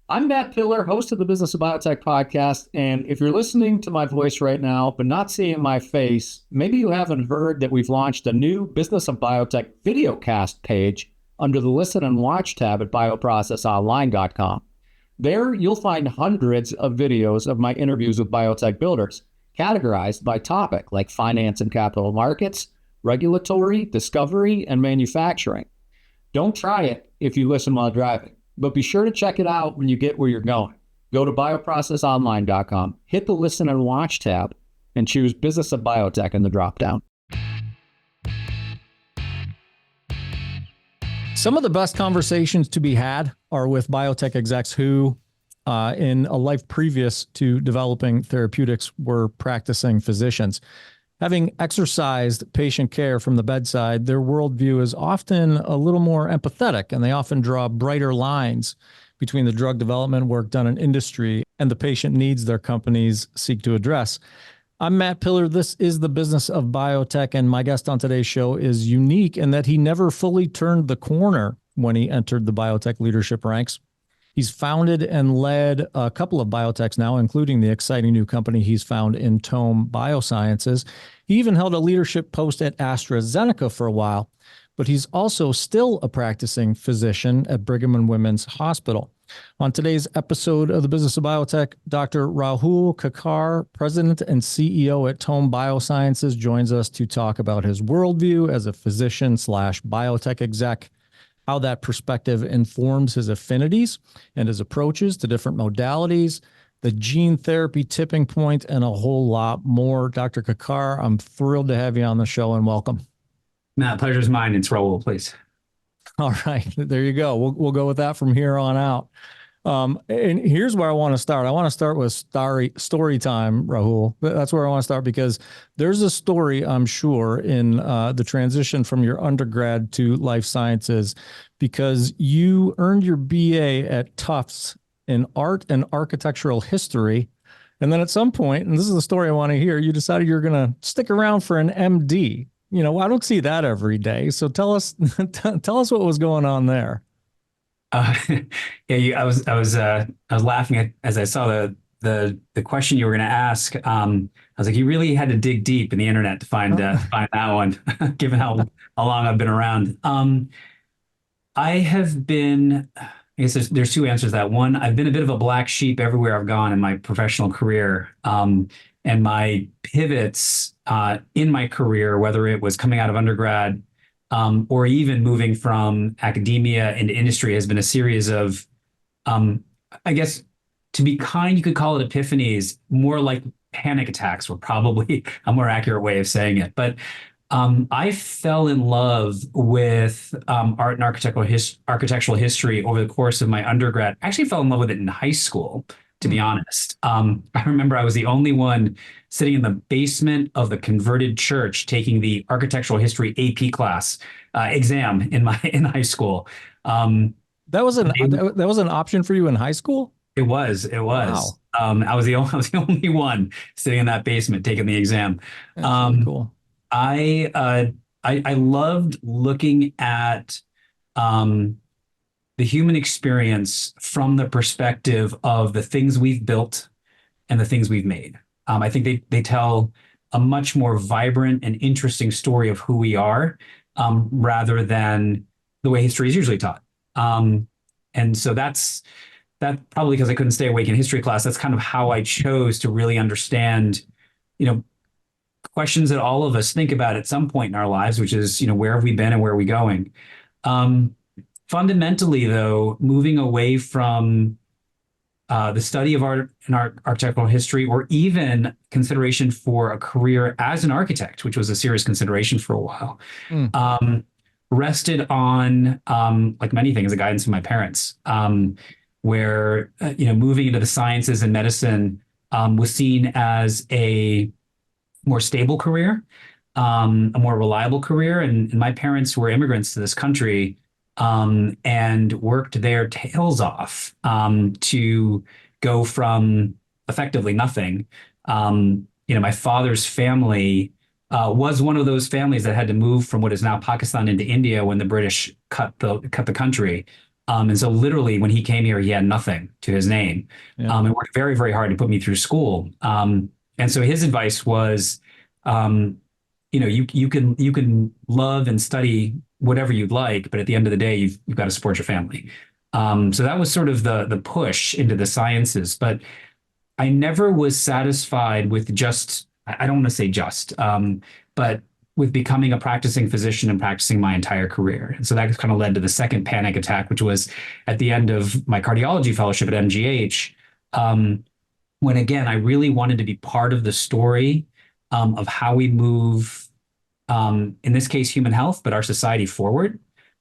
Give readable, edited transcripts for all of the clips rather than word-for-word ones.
I'm Matt Pillar, host of the Business of Biotech podcast. And if you're listening to my voice right now, but not seeing my face, maybe you haven't heard that we've launched a new Business of Biotech videocast page under the Listen and Watch tab at bioprocessonline.com. There, you'll find hundreds of videos of my interviews with biotech builders, categorized by topic like finance and capital markets, regulatory, discovery, and manufacturing. Don't try it if you listen while driving. But be sure to check it out when you get where you're going. Go to bioprocessonline.com, hit the Listen and Watch tab, and choose Business of Biotech in the dropdown. Some of the best conversations to be had are with biotech execs who, in a life previous to developing therapeutics, were practicing physicians. Having exercised patient care from the bedside, their worldview is often a little more empathetic, and they often draw brighter lines between the drug development work done in industry and the patient needs their companies seek to address. I'm Matt Pillar. This is the Business of Biotech, and my guest on today's show is unique in that he never fully turned the corner when he entered the biotech leadership ranks. He's founded and led a couple of biotechs now, including the exciting new company he's found in Tome Biosciences. He even held a leadership post at AstraZeneca for a while, but he's also still a practicing physician at Brigham and Women's Hospital. On today's episode of the Business of Biotech, Dr. Rahul Kakkar, President and CEO at Tome Biosciences, joins us to talk about his worldview as a physician/biotech exec, how that perspective informs his affinities and his approaches to different modalities, the gene therapy tipping point, and a whole lot more. Dr. Kakkar, I'm thrilled to have you on the show, and welcome. Matt, pleasure's mine. It's Rahul, please. All right, there you go. We'll go with that from here on out. And here's where I want to start. I want to start with story time, Rahul. That's where I want to start because there's a story, I'm sure, in the transition from your undergrad to life sciences, because you earned your BA at Tufts in art and architectural history. And then at some point, and this is the story I want to hear, you decided you're going to stick around for an MD. You know, I don't see that every day. So tell us what was going on there. I was laughing as I saw the question you were going to ask. I was like, you really had to dig deep in the internet to find that one, given how long I've been around. I have been. I guess there's two answers to that. One, I've been a bit of a black sheep everywhere I've gone in my professional career, and my pivots in my career, whether it was coming out of undergrad. Or even moving from academia into industry, has been a series of, I guess, to be kind, you could call it epiphanies, more like panic attacks were probably a more accurate way of saying it. But I fell in love with art and architectural history over the course of my undergrad. I actually fell in love with it in high school, to be honest. I remember I was the only one sitting in the basement of the converted church taking the architectural history AP class exam in high school. That was an option for you in high school? It was. Wow. I was the only one sitting in that basement taking the exam. That's really cool. I loved looking at the human experience from the perspective of the things we've built and the things we've made. I think they tell a much more vibrant and interesting story of who we are, rather than the way history is usually taught. And so that probably because I couldn't stay awake in history class, that's kind of how I chose to really understand, questions that all of us think about at some point in our lives, which is, where have we been and where are we going? Fundamentally, though, moving away from the study of art and architectural history, or even consideration for a career as an architect, which was a serious consideration for a while, rested on, like many things, the guidance of my parents, where, moving into the sciences and medicine was seen as a more stable career, a more reliable career. And my parents were immigrants to this country, and worked their tails off to go from effectively nothing. My father's family was one of those families that had to move from what is now Pakistan into India when the British cut the country. And so literally when he came here, he had nothing to his name, and worked very, very hard to put me through school. And so his advice was, you can love and study whatever you'd like, but at the end of the day, you've got to support your family. So that was sort of the push into the sciences. But I never was satisfied with just, I don't want to say just, but with becoming a practicing physician and practicing my entire career. And so that kind of led to the second panic attack, which was at the end of my cardiology fellowship at MGH, when again, I really wanted to be part of the story of how we move, in this case, human health, but our society forward,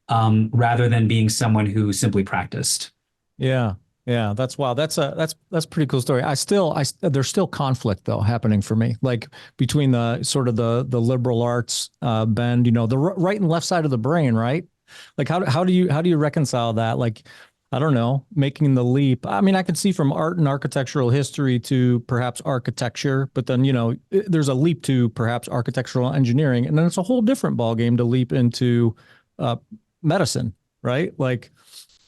rather than being someone who simply practiced. Yeah. Yeah, that's wow. That's a pretty cool story. There's still conflict though happening for me, like between the sort of the liberal arts bend, the right and left side of the brain, right? Like how do you reconcile that? Like, I don't know, making the leap. I mean, I can see from art and architectural history to perhaps architecture, but then there's a leap to perhaps architectural engineering, and then it's a whole different ballgame to leap into medicine, right? Like.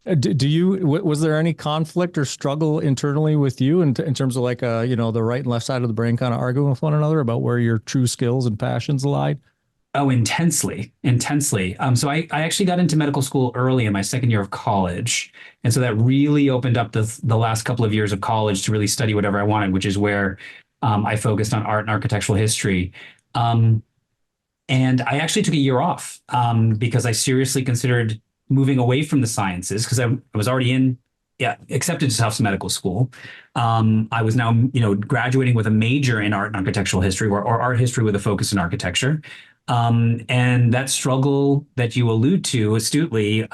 Was there any conflict or struggle internally with you in terms of like, the right and left side of the brain kind of arguing with one another about where your true skills and passions lied? Oh, intensely. So I actually got into medical school early in my second year of college. And so that really opened up the last couple of years of college to really study whatever I wanted, which is where I focused on art and architectural history. And I actually took a year off because I seriously considered moving away from the sciences because I was already accepted to Tufts Medical School. I was now, graduating with a major in art and architectural history or art history with a focus in architecture. And that struggle that you allude to astutely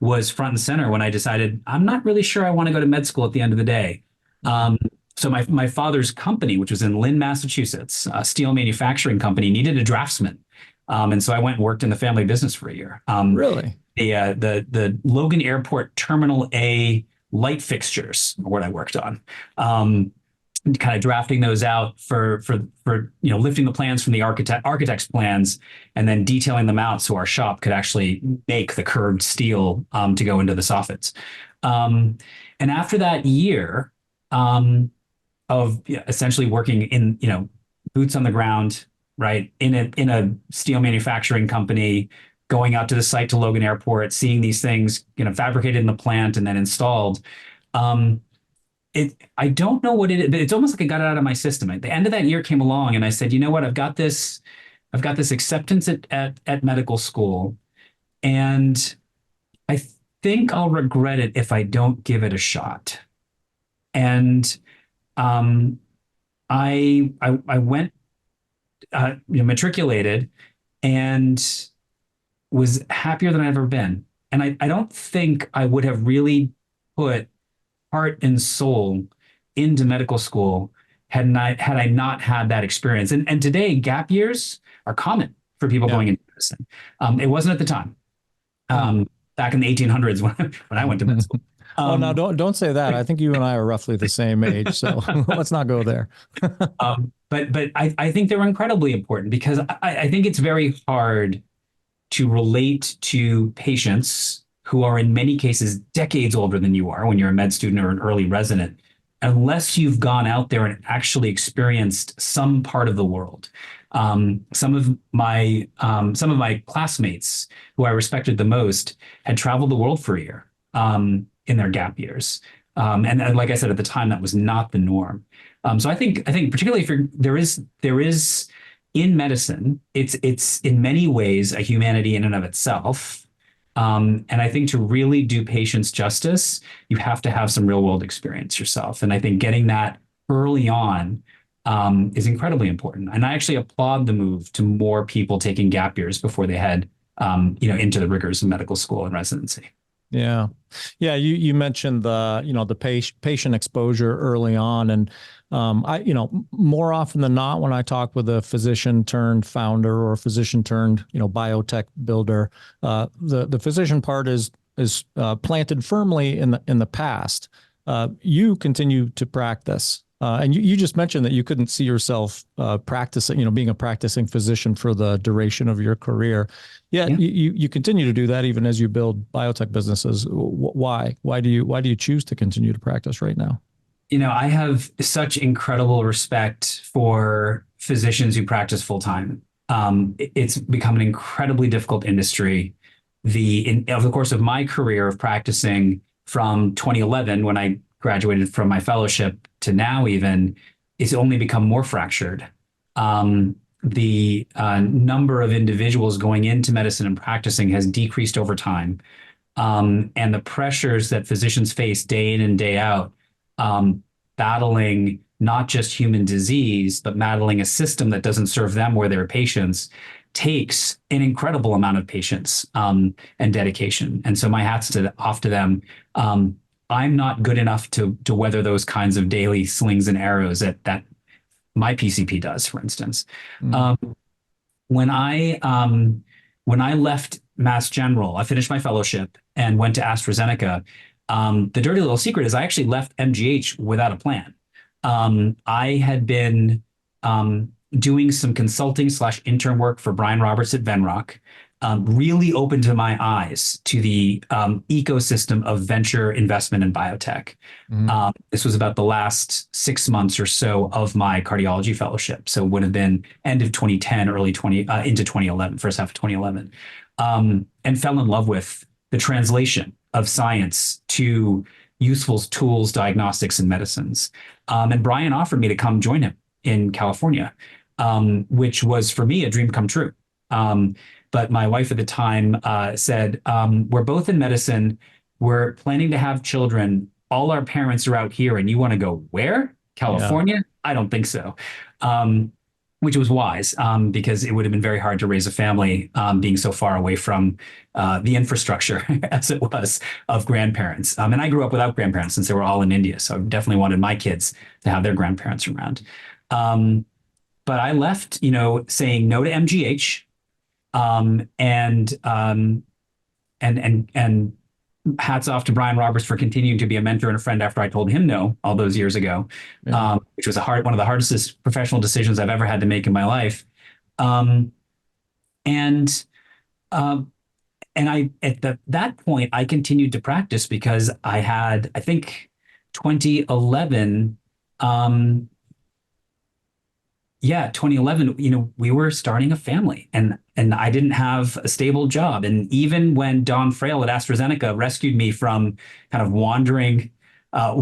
was front and center when I decided I'm not really sure I want to go to med school at the end of the day. So my father's company, which was in Lynn, Massachusetts, a steel manufacturing company, needed a draftsman. And so I went and worked in the family business for a year. Really? The Logan Airport Terminal A light fixtures are what I worked on. Kind of drafting those out for lifting the plans from the architect's plans and then detailing them out so our shop could actually make the curved steel to go into the soffits. And after that year of essentially working in boots on the ground, right, in a steel manufacturing company, going out to the site to Logan Airport, seeing these things, fabricated in the plant and then installed. I don't know what it is, but it's almost like I got it out of my system. At the end of that year came along and I said, you know what, I've got this acceptance at medical school. And I think I'll regret it if I don't give it a shot. And I went matriculated and was happier than I've ever been. And I don't think I would have really put heart and soul into medical school had I not had that experience. And today, gap years are common for people going into medicine. It wasn't at the time. Back in the 1800s when I went to med school. No, don't say that. I think you and I are roughly the same age, so let's not go there. But I think they're incredibly important because I think it's very hard to relate to patients who are in many cases decades older than you are when you're a med student or an early resident, unless you've gone out there and actually experienced some part of the world. Some of my classmates who I respected the most had traveled the world for a year in their gap years. And like I said, at the time, that was not the norm. So I think particularly if there is in medicine, it's in many ways a humanity in and of itself. And I think to really do patients justice, you have to have some real world experience yourself. And I think getting that early on is incredibly important. And I actually applaud the move to more people taking gap years before they head into the rigors of medical school and residency. Yeah. Yeah. You mentioned the patient exposure early on. And more often than not, when I talk with a physician turned founder or physician turned, biotech builder, the physician part is planted firmly in the past. You continue to practice And you just mentioned that you couldn't see yourself practicing, being a practicing physician for the duration of your career. Yet you continue to do that even as you build biotech businesses. Why? Why do you choose to continue to practice right now? I have such incredible respect for physicians who practice full time. It's become an incredibly difficult industry. Over the course of my career of practicing from 2011, when I graduated from my fellowship, to now, even, it's only become more fractured. The number of individuals going into medicine and practicing has decreased over time. And the pressures that physicians face day in and day out, battling not just human disease, but battling a system that doesn't serve them or their patients, takes an incredible amount of patience and dedication. And so my hat's off to them. I'm not good enough to weather those kinds of daily slings and arrows that my PCP does, for instance. When I left Mass General, I finished my fellowship and went to AstraZeneca. The dirty little secret is I actually left MGH without a plan. I had been doing some consulting / intern work for Brian Roberts at Venrock, really opened to my eyes to the ecosystem of venture investment in biotech. This was about the last 6 months or so of my cardiology fellowship. So it would have been end of 2010, into 2011, first half of 2011, and fell in love with the translation of science to useful tools, diagnostics, and medicines. And Brian offered me to come join him in California, which was for me a dream come true. But my wife at the time said, we're both in medicine. We're planning to have children. All our parents are out here, and you want to go where? California? Yeah. I don't think so. Which was wise, because it would have been very hard to raise a family being so far away from the infrastructure as it was of grandparents. And I grew up without grandparents since they were all in India. So I definitely wanted my kids to have their grandparents around. But I left, saying no to MGH. And hats off to Brian Roberts for continuing to be a mentor and a friend after I told him no all those years ago, which was one of the hardest professional decisions I've ever had to make in my life. And I at that point I continued to practice because I had, I think, 2011. 2011, we were starting a family and I didn't have a stable job. And even when Don Frail at AstraZeneca rescued me from kind of wandering a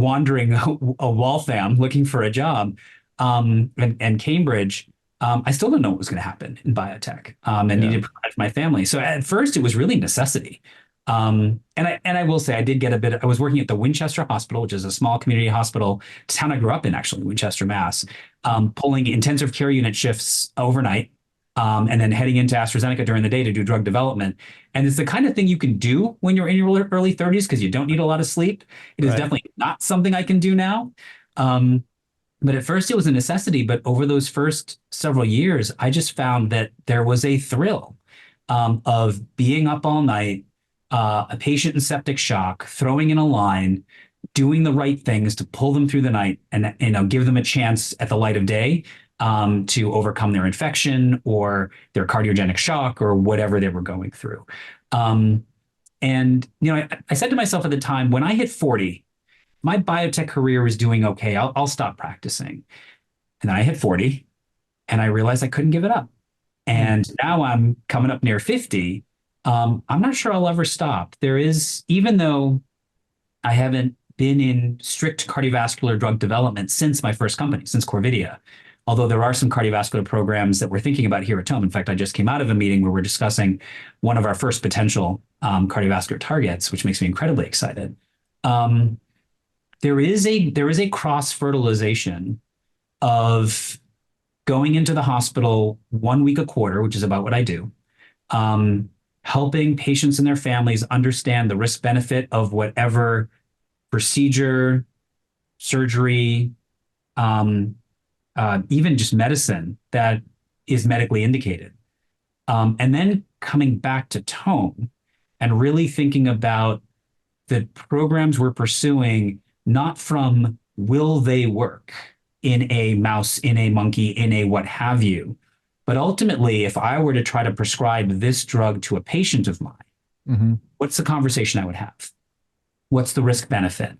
Waltham looking for a job, and Cambridge, I still didn't know what was going to happen in biotech, and needed to provide for my family. So at first it was really necessity. And I will say I was working at the Winchester Hospital, which is a small community hospital, town I grew up in, actually, Winchester, Mass, pulling intensive care unit shifts overnight, and then heading into AstraZeneca during the day to do drug development. And it's the kind of thing you can do when you're in your early 30s because you don't need a lot of sleep. It is definitely not something I can do now. But at first it was a necessity. But over those first several years, I just found that there was a thrill of being up all night, a patient in septic shock, throwing in a line, doing the right things to pull them through the night and give them a chance at the light of day to overcome their infection or their cardiogenic shock or whatever they were going through. I said to myself at the time, when I hit 40, my biotech career was doing okay. I'll stop practicing. And then I hit 40 and I realized I couldn't give it up. And now I'm coming up near 50. I'm not sure I'll ever stop. Even though I haven't been in strict cardiovascular drug development since my first company, since Corvidia, although there are some cardiovascular programs that we're thinking about here at Tome. In fact, I just came out of a meeting where we're discussing one of our first potential cardiovascular targets, which makes me incredibly excited. There is a cross-fertilization of going into the hospital 1 week a quarter, which is about what I do, helping patients and their families understand the risk-benefit of whatever procedure, surgery, even just medicine that is medically indicated. And then coming back to Tome and really thinking about the programs we're pursuing, not from will they work, in a mouse, in a monkey, in a what have you. But ultimately, if I were to try to prescribe this drug to a patient of mine, what's the conversation I would have? What's the risk benefit?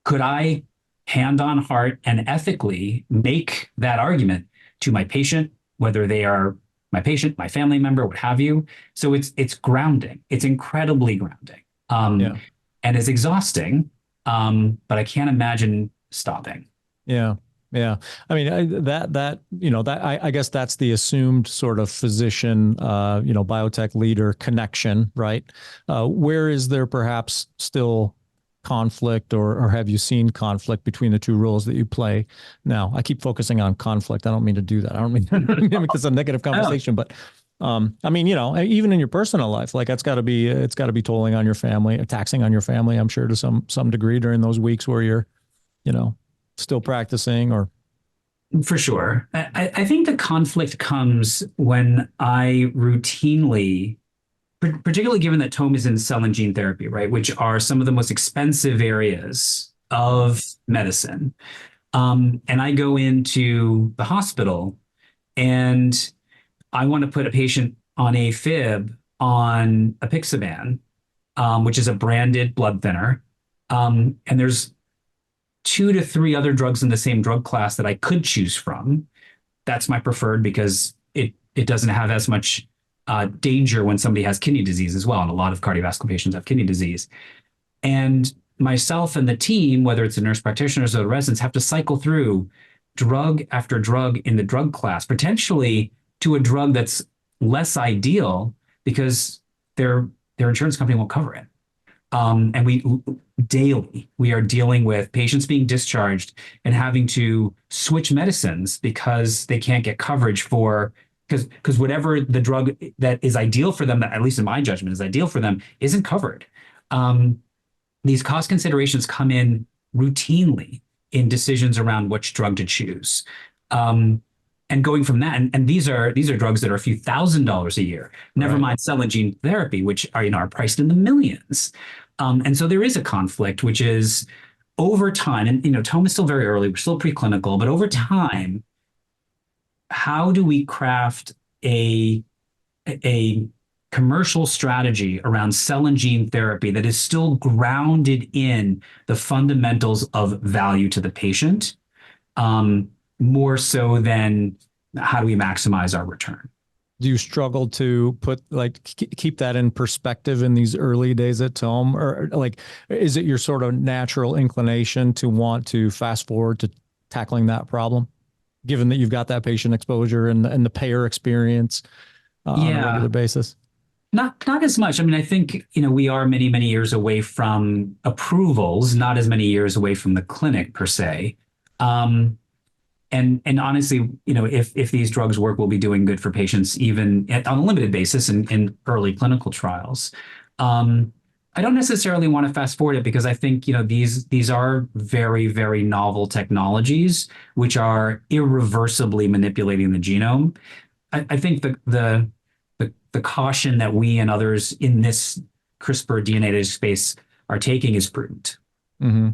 Could I hand on heart and ethically make that argument to my patient, whether they are my patient, my family member, what have you? So it's grounding. It's incredibly grounding. And it's exhausting, but I can't imagine stopping. Yeah. Yeah. I mean, I guess that's the assumed sort of physician, biotech leader connection, right? Where is there perhaps still conflict, or have you seen conflict between the two roles that you play now? I keep focusing on conflict. I don't mean to do that. I don't mean to make this a negative conversation, but I mean, even in your personal life, like it's got to be tolling on your family, taxing on your family, I'm sure, to some degree during those weeks where you're, still practicing. Or for sure. I think the conflict comes when I routinely, particularly given that Tome is in cell and gene therapy, right, which are some of the most expensive areas of medicine. And I go into the hospital and I want to put a patient on a fib on apixaban, which is a branded blood thinner. And there's 2 to 3 other drugs in the same drug class that I could choose from. That's my preferred because it doesn't have as much danger when somebody has kidney disease as well. And a lot of cardiovascular patients have kidney disease. And myself and the team, whether it's the nurse practitioners or the residents, have to cycle through drug after drug in the drug class, potentially to a drug that's less ideal because their insurance company won't cover it. And we are dealing with patients being discharged and having to switch medicines because they can't get coverage for, because whatever the drug that is ideal for them, that at least in my judgment is ideal for them, isn't covered. These cost considerations come in routinely in decisions around which drug to choose. And going from that, and these are drugs that are a few $1,000s a year. Never mind cell and gene therapy, which are priced in the millions. And so there is a conflict, which is over time, and Tome is still very early, we're still preclinical, but over time, how do we craft a commercial strategy around cell and gene therapy that is still grounded in the fundamentals of value to the patient, more so than how do we maximize our return? Do you struggle to keep that in perspective in these early days at Tome, or is it your sort of natural inclination to want to fast forward to tackling that problem, given that you've got that patient exposure and the payer experience on a regular basis? Not as much. I mean, I think, we are many, many years away from approvals, not as many years away from the clinic per se. And honestly, if these drugs work, we'll be doing good for patients even on a limited basis in early clinical trials. I don't necessarily want to fast forward it because I think these are very, very novel technologies which are irreversibly manipulating the genome. I think the caution that we and others in this CRISPR DNA space are taking is prudent. Mm-hmm.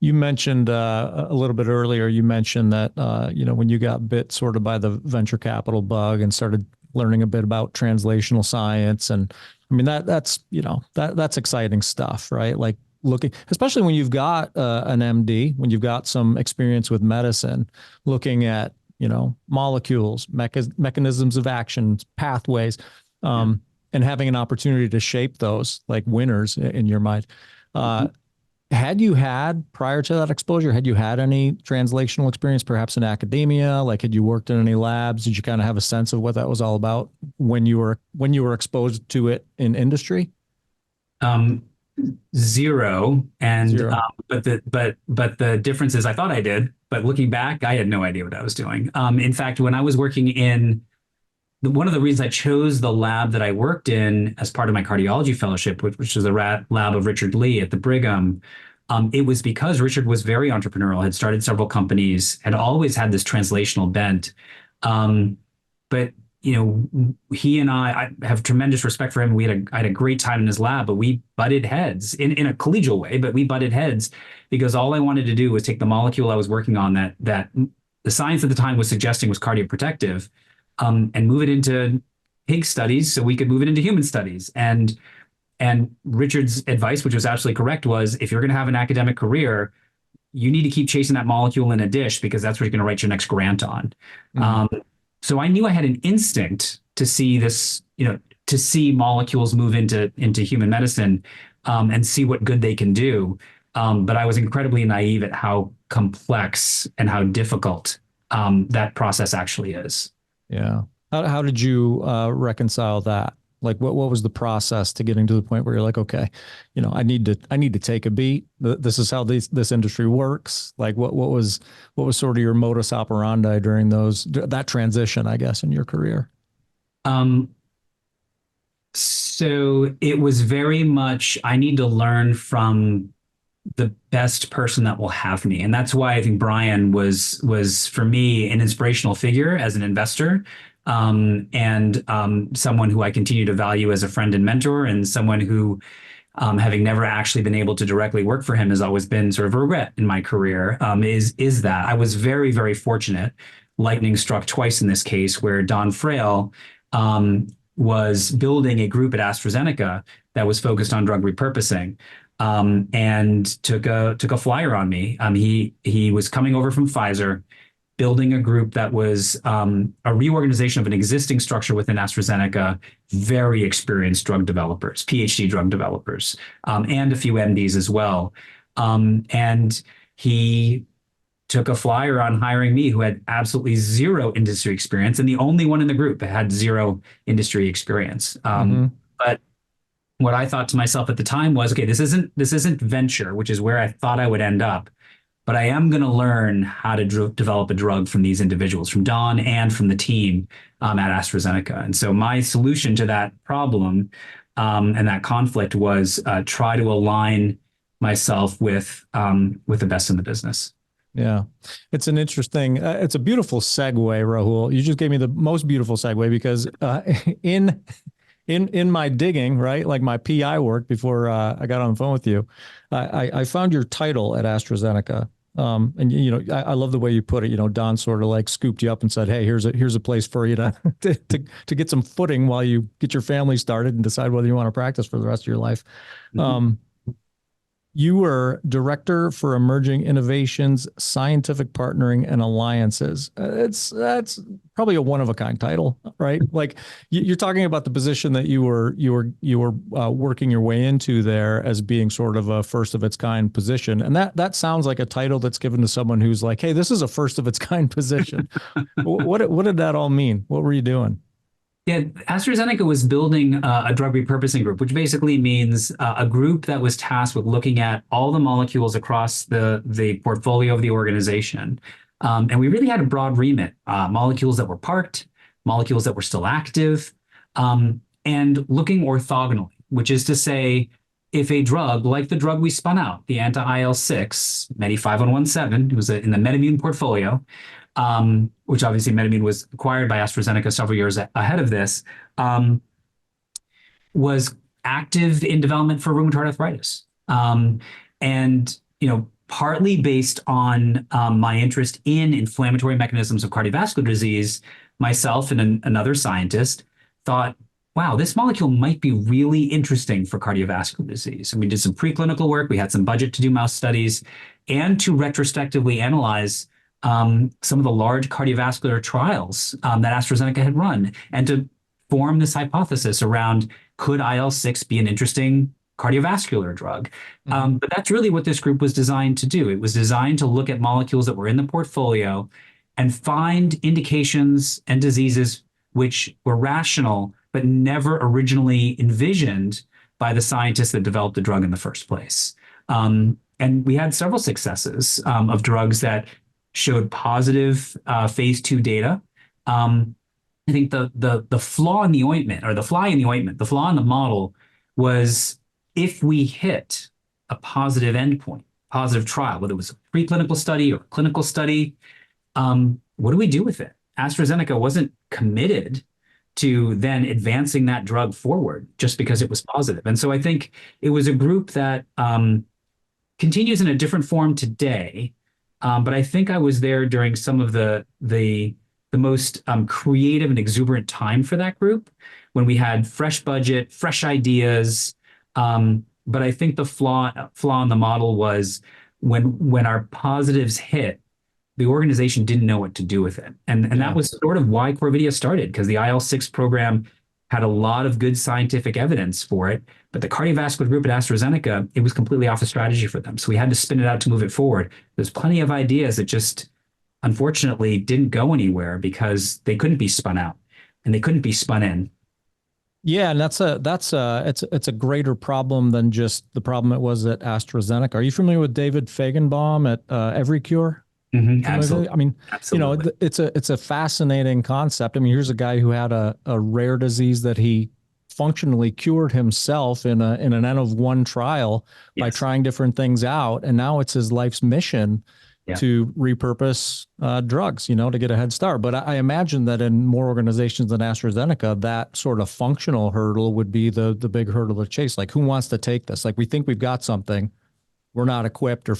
You mentioned a little bit earlier, you mentioned that, when you got bit sort of by the venture capital bug and started learning a bit about translational science. And I mean, that's exciting stuff, right? Like looking, especially when you've got an MD, when you've got some experience with medicine, looking at, molecules, mechanisms of action, pathways, and having an opportunity to shape those like winners in your mind. Had you had, prior to that exposure, had you had any translational experience, perhaps in academia? Like, had you worked in any labs? Did you kind of have a sense of what that was all about when you were exposed to it in industry? Zero. And Zero. But the difference is I thought I did, but looking back, I had no idea what I was doing. In fact, when I was working in one of the reasons I chose the lab that I worked in as part of my cardiology fellowship, which is the lab of Richard Lee at the Brigham, it was because Richard was very entrepreneurial, had started several companies, had always had this translational bent. But he and I have tremendous respect for him. I had a great time in his lab, but we butted heads in a collegial way, but we butted heads because all I wanted to do was take the molecule I was working on that the science at the time was suggesting was cardioprotective, and move it into pig studies so we could move it into human studies. And Richard's advice, which was absolutely correct, was if you're going to have an academic career, you need to keep chasing that molecule in a dish because that's what you're going to write your next grant on. So I knew I had an instinct to see this, to see molecules move into human medicine, and see what good they can do. But I was incredibly naive at how complex and how difficult that process actually is. Yeah. How did you reconcile that? Like what was the process to getting to the point where you're like, okay, I need to take a beat. This is how this industry works. Like what was sort of your modus operandi during that transition, I guess, in your career? So it was very much, I need to learn from the best person that will have me. And that's why I think Brian was for me an inspirational figure as an investor, and someone who I continue to value as a friend and mentor, and someone who, having never actually been able to directly work for him, has always been sort of a regret in my career, is that I was very, very fortunate. Lightning struck twice in this case, where Don Frail was building a group at AstraZeneca that was focused on drug repurposing, and took a flyer on me. He was coming over from Pfizer, building a group that was a reorganization of an existing structure within AstraZeneca, very experienced drug developers, PhD drug developers, and a few MDs as well. And he took a flyer on hiring me, who had absolutely zero industry experience, and the only one in the group that had zero industry experience. But what I thought to myself at the time was, okay, this isn't venture, which is where I thought I would end up, but I am going to learn how to develop a drug from these individuals, from Don and from the team at AstraZeneca. And so my solution to that problem and that conflict was try to align myself with the best in the business. Yeah, it's an interesting, it's a beautiful segue, Rahul. You just gave me the most beautiful segue because in my digging, right, like my PI work before I got on the phone with you, I found your title at AstraZeneca. And I love the way you put it. Don sort of like scooped you up and said, "Hey, here's a place for you to get some footing while you get your family started and decide whether you want to practice for the rest of your life." You were Director for Emerging Innovations, Scientific Partnering and Alliances. That's probably a one-of-a-kind title, right? Like you're talking about the position that you were working your way into there as being sort of a first-of-its-kind position, and that sounds like a title that's given to someone who's like, "Hey, this is a first-of-its-kind position." What did that all mean? What were you doing? Yeah, AstraZeneca was building a drug repurposing group, which basically means a group that was tasked with looking at all the molecules across the portfolio of the organization. And we really had a broad remit, molecules that were parked, molecules that were still active, and looking orthogonally, which is to say, if a drug like the drug we spun out, the anti-IL-6, MEDI5117, it was in the MedImmune portfolio, which obviously MedImmune was acquired by AstraZeneca several years ahead of this, was active in development for rheumatoid arthritis. And, partly based on my interest in inflammatory mechanisms of cardiovascular disease, myself and another scientist thought, wow, this molecule might be really interesting for cardiovascular disease. And we did some preclinical work. We had some budget to do mouse studies and to retrospectively analyze some of the large cardiovascular trials that AstraZeneca had run, and to form this hypothesis around, could IL-6 be an interesting cardiovascular drug? But that's really what this group was designed to do. It was designed to look at molecules that were in the portfolio and find indications and diseases which were rational, but never originally envisioned by the scientists that developed the drug in the first place. And we had several successes of drugs that showed positive phase 2 data. I think the flaw in the ointment, or the fly in the ointment, the flaw in the model was, if we hit a positive endpoint, positive trial, whether it was a preclinical study or a clinical study, what do we do with it? AstraZeneca wasn't committed to then advancing that drug forward just because it was positive. And so I think it was a group that continues in a different form today, but I think I was there during some of the most creative and exuberant time for that group when we had fresh budget, fresh ideas. But I think the flaw in the model was when our positives hit, the organization didn't know what to do with it. And that was sort of why Corvidia started, because the IL-6 program had a lot of good scientific evidence for it, but the cardiovascular group at AstraZeneca, it was completely off the strategy for them. So we had to spin it out to move it forward. There's plenty of ideas that just unfortunately didn't go anywhere because they couldn't be spun out and they couldn't be spun in. Yeah, and it's a greater problem than just the problem it was at AstraZeneca. Are you familiar with David Feigenbaum at Evercure? Absolutely. I mean, Absolutely. it's a fascinating concept. I mean, here's a guy who had a rare disease that he functionally cured himself in an N of 1 trial by trying different things out, and now it's his life's mission to repurpose drugs, to get a head start. But I imagine that in more organizations than AstraZeneca, that sort of functional hurdle would be the big hurdle to chase. Like, who wants to take this? Like, we think we've got something, we're not equipped, or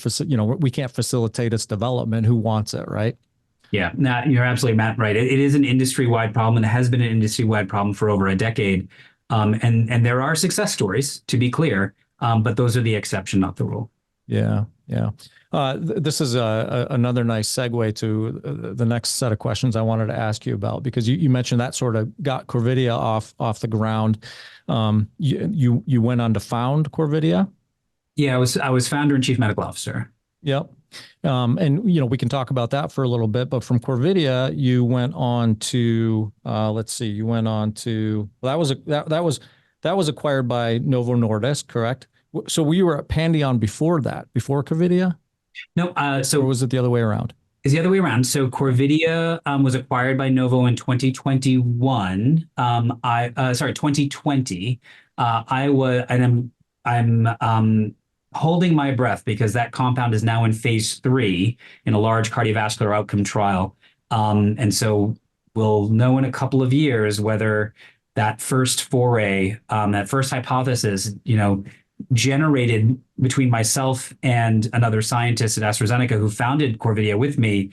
we can't facilitate its development. Who wants it, right? Yeah, no, you're absolutely, Matt, right. It is an industry-wide problem, and it has been an industry-wide problem for over a decade. And there are success stories, to be clear, but those are the exception, not the rule. Yeah, yeah. This is another nice segue to the next set of questions I wanted to ask you about, because you mentioned that sort of got Corvidia off the ground. You went on to found Corvidia. Yeah, I was founder and chief medical officer. Yep. And we can talk about that for a little bit, but from Corvidia, you went on to that was acquired by Novo Nordisk, correct? So we were at Pandion before that, before Corvidia? No, or was it the other way around? It's the other way around. So Corvidia was acquired by Novo in 2021. 2020. I'm holding my breath because that compound is now in phase 3 in a large cardiovascular outcome trial. And so we'll know in a couple of years whether that first foray, that first hypothesis, generated between myself and another scientist at AstraZeneca who founded Corvidia with me,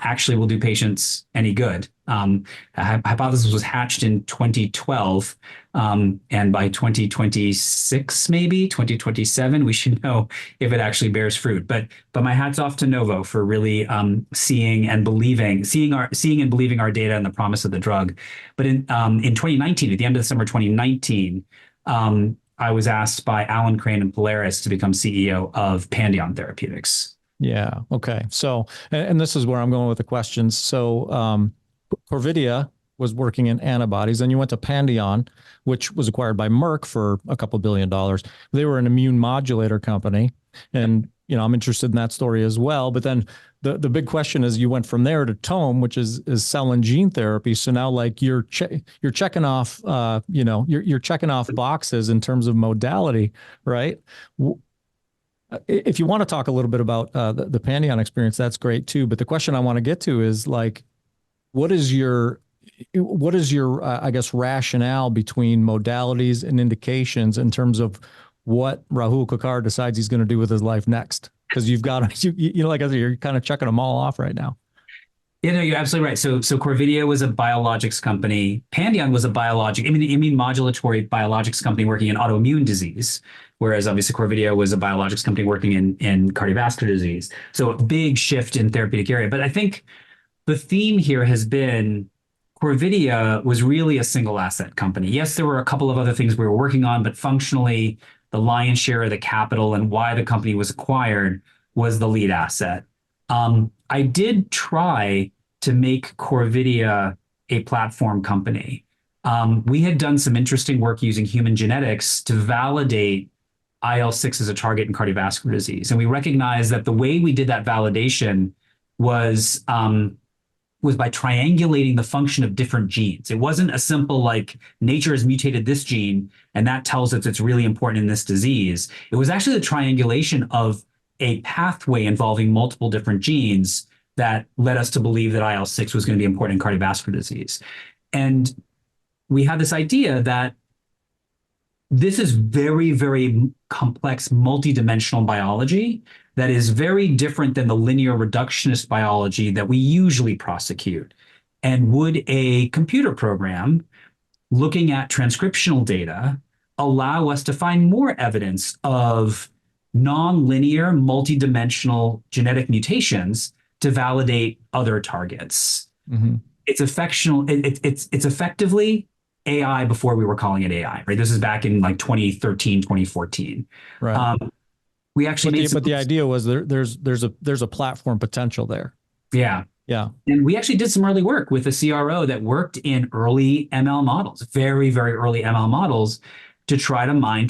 actually will do patients any good. A hypothesis was hatched in 2012, and by 2026, maybe 2027, we should know if it actually bears fruit. But my hat's off to Novo for really seeing and believing our data and the promise of the drug. But in 2019, at the end of the summer 2019, I was asked by Alan Crane and Polaris to become CEO of Pandion Therapeutics. Yeah. Okay. So, and this is where I'm going with the questions. So, Corvidia was working in antibodies, and you went to Pandion, which was acquired by Merck for a couple $1 billion. They were an immune modulator company, and I'm interested in that story as well. But then the big question is, you went from there to Tome, which is cell and gene therapy. So now, like, you're checking off, you're checking off boxes in terms of modality, right? If you want to talk a little bit about the Pandion experience, that's great too. But the question I want to get to is, like, what is your I guess, rationale between modalities and indications in terms of what Rahul Kakkar decides he's going to do with his life next? Because you've got, like I said, you're kind of checking them all off right now. Yeah, no, you're absolutely right. So Corvidia was a biologics company. Pandion was a immune modulatory biologics company working in autoimmune disease, whereas obviously Corvidia was a biologics company working in cardiovascular disease. So a big shift in therapeutic area. But I think the theme here has been Corvidia was really a single asset company. Yes, there were a couple of other things we were working on, but functionally the lion's share of the capital and why the company was acquired was the lead asset. I did try to make Corvidia a platform company. We had done some interesting work using human genetics to validate IL-6 as a target in cardiovascular disease. And we recognized that the way we did that validation was by triangulating the function of different genes. It wasn't a simple, like, nature has mutated this gene and that tells us it's really important in this disease. It was actually the triangulation of a pathway involving multiple different genes that led us to believe that IL-6 was going to be important in cardiovascular disease. And we had this idea that this is very, very complex, multidimensional biology that is very different than the linear reductionist biology that we usually prosecute. And would a computer program looking at transcriptional data allow us to find more evidence of nonlinear, multidimensional genetic mutations to validate other targets? Mm-hmm. It's effectively AI before we were calling it AI, right? This is back in like 2013, 2014. Right. We actually but the idea was there's a platform potential there. Yeah. Yeah. And we actually did some early work with a CRO that worked in early ML models, very, very early ML models, to try to mine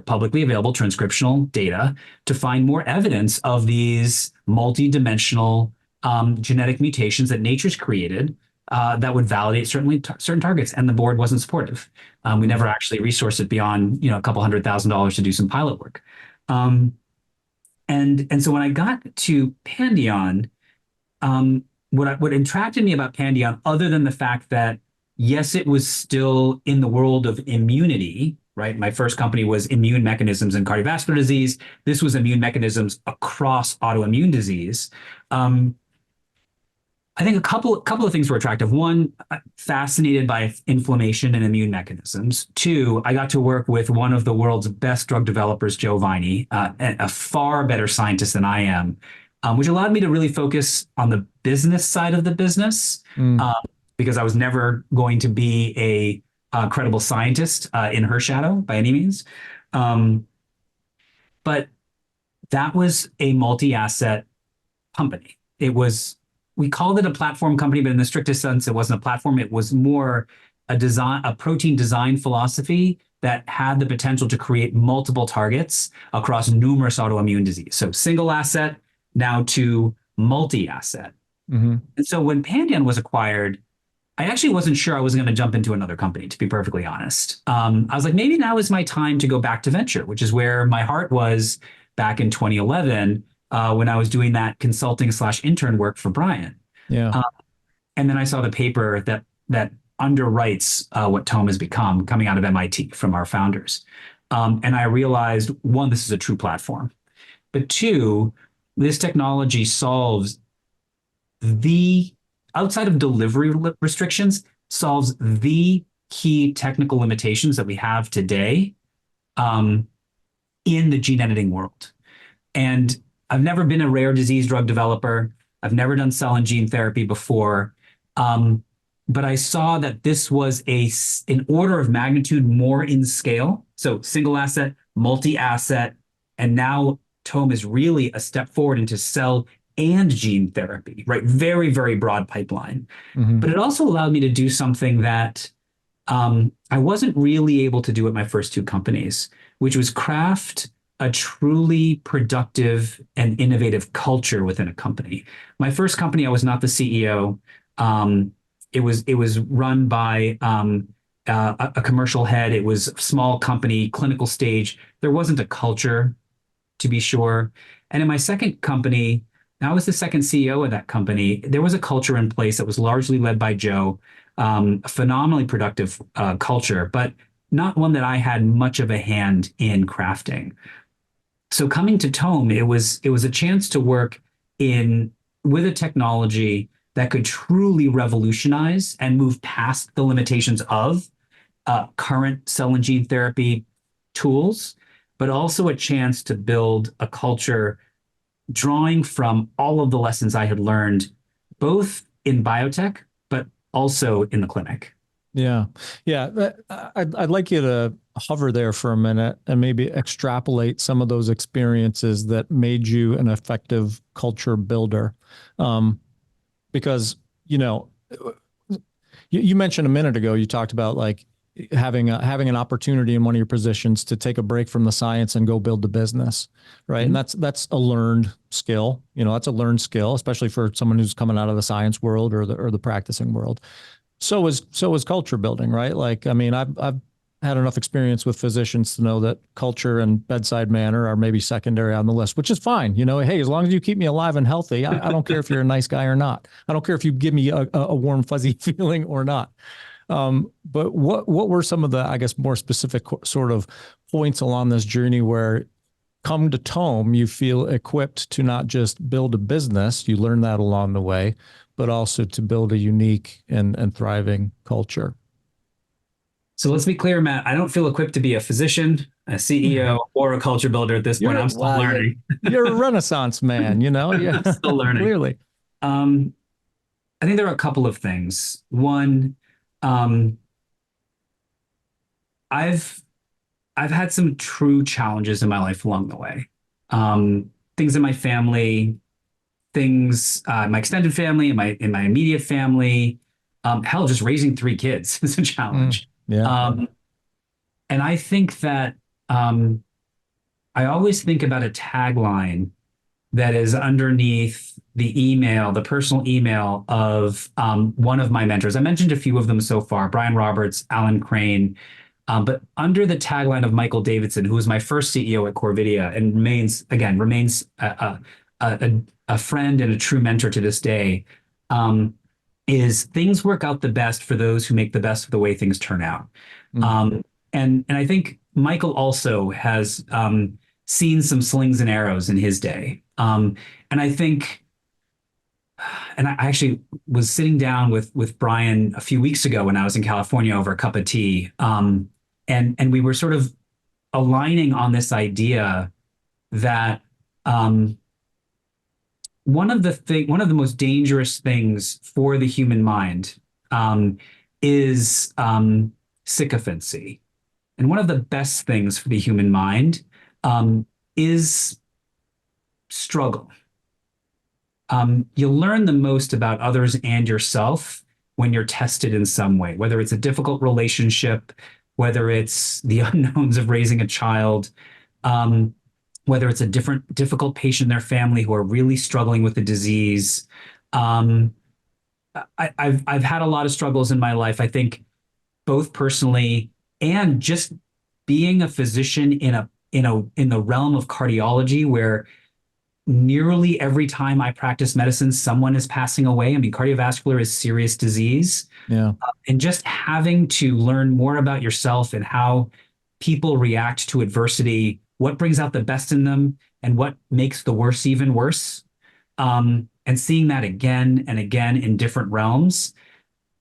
publicly available transcriptional data to find more evidence of these multidimensional genetic mutations that nature's created that would validate certain targets. And the board wasn't supportive. We never actually resourced it beyond a couple $100,000 to do some pilot work. And so when I got to Pandion, what attracted me about Pandion, other than the fact that, yes, it was still in the world of immunity, right? My first company was immune mechanisms in cardiovascular disease. This was immune mechanisms across autoimmune disease. I think a couple of things were attractive. One, fascinated by inflammation and immune mechanisms. Two, I got to work with one of the world's best drug developers, Joe Viney, a far better scientist than I am, which allowed me to really focus on the business side of the business, because I was never going to be a credible scientist in her shadow by any means. But that was a multi-asset company. We called it a platform company, but in the strictest sense, it wasn't a platform. It was more a protein design philosophy that had the potential to create multiple targets across numerous autoimmune disease. So single asset, now to multi-asset. Mm-hmm. And so when Pandion was acquired, I actually wasn't sure I was going to jump into another company, to be perfectly honest. I was like, maybe now is my time to go back to venture, which is where my heart was back in 2011, when I was doing that consulting/intern work for Brian. Yeah. And then I saw the paper that underwrites what Tome has become, coming out of MIT from our founders. And I realized, one, this is a true platform. But two, this technology solves outside of delivery restrictions, solves the key technical limitations that we have today in the gene editing world. And I've never been a rare disease drug developer. I've never done cell and gene therapy before. But I saw that this was an order of magnitude more in scale. So single asset, multi-asset, and now Tome is really a step forward into cell and gene therapy, right? Very, very broad pipeline. Mm-hmm. But it also allowed me to do something that I wasn't really able to do at my first two companies, which was craft a truly productive and innovative culture within a company. My first company, I was not the CEO. It was run by a commercial head. It was a small company, clinical stage. There wasn't a culture, to be sure. And in my second company, I was the second CEO of that company. There was a culture in place that was largely led by Joe, a phenomenally productive culture, but not one that I had much of a hand in crafting. So coming to Tome, it was a chance to work with a technology that could truly revolutionize and move past the limitations of current cell and gene therapy tools, but also a chance to build a culture drawing from all of the lessons I had learned, both in biotech, but also in the clinic. Yeah. Yeah. I'd like you to hover there for a minute and maybe extrapolate some of those experiences that made you an effective culture builder. Because, you mentioned a minute ago, you talked about like having an opportunity in one of your positions to take a break from the science and go build the business. Right. Mm-hmm. And that's a learned skill. That's a learned skill, especially for someone who's coming out of the science world or the practicing world. So is culture building, right? Like, I mean, I've had enough experience with physicians to know that culture and bedside manner are maybe secondary on the list, which is fine. Hey, as long as you keep me alive and healthy, I don't care if you're a nice guy or not. I don't care if you give me a warm, fuzzy feeling or not. But what were some of the, I guess, more specific sort of points along this journey where come to Tome, you feel equipped to not just build a business, you learn that along the way, but also to build a unique and thriving culture? So let's be clear, Matt, I don't feel equipped to be a physician, a CEO, or a culture builder at this point. I'm still learning. You're a Renaissance man, Yeah, I'm still learning. Clearly. I think there are a couple of things. One, I've had some true challenges in my life along the way. Things in my family, things my extended family, in my immediate family. Hell, just raising 3 kids is a challenge. Yeah. And I think that I always think about a tagline that is underneath the personal email of one of my mentors. I mentioned a few of them so far, Brian Roberts, Alan Crane, but under the tagline of Michael Davidson, who was my first CEO at Corvidia and remains a friend and a true mentor to this day, is things work out the best for those who make the best of the way things turn out. And I think Michael also has seen some slings and arrows in his day. And I think, and I actually was sitting down with Brian a few weeks ago when I was in California over a cup of tea. And we were sort of aligning on this idea that one of the most dangerous things for the human mind is sycophancy. And one of the best things for the human mind is struggle. You'll learn the most about others and yourself when you're tested in some way, whether it's a difficult relationship, whether it's the unknowns of raising a child, whether it's a difficult patient in their family who are really struggling with the disease. I've had a lot of struggles in my life, I think, both personally and just being a physician in the realm of cardiology, where nearly every time I practice medicine, someone is passing away. I mean, cardiovascular is serious disease. Yeah. And just having to learn more about yourself and how people react to adversity, what brings out the best in them and what makes the worst even worse. And seeing that again and again in different realms.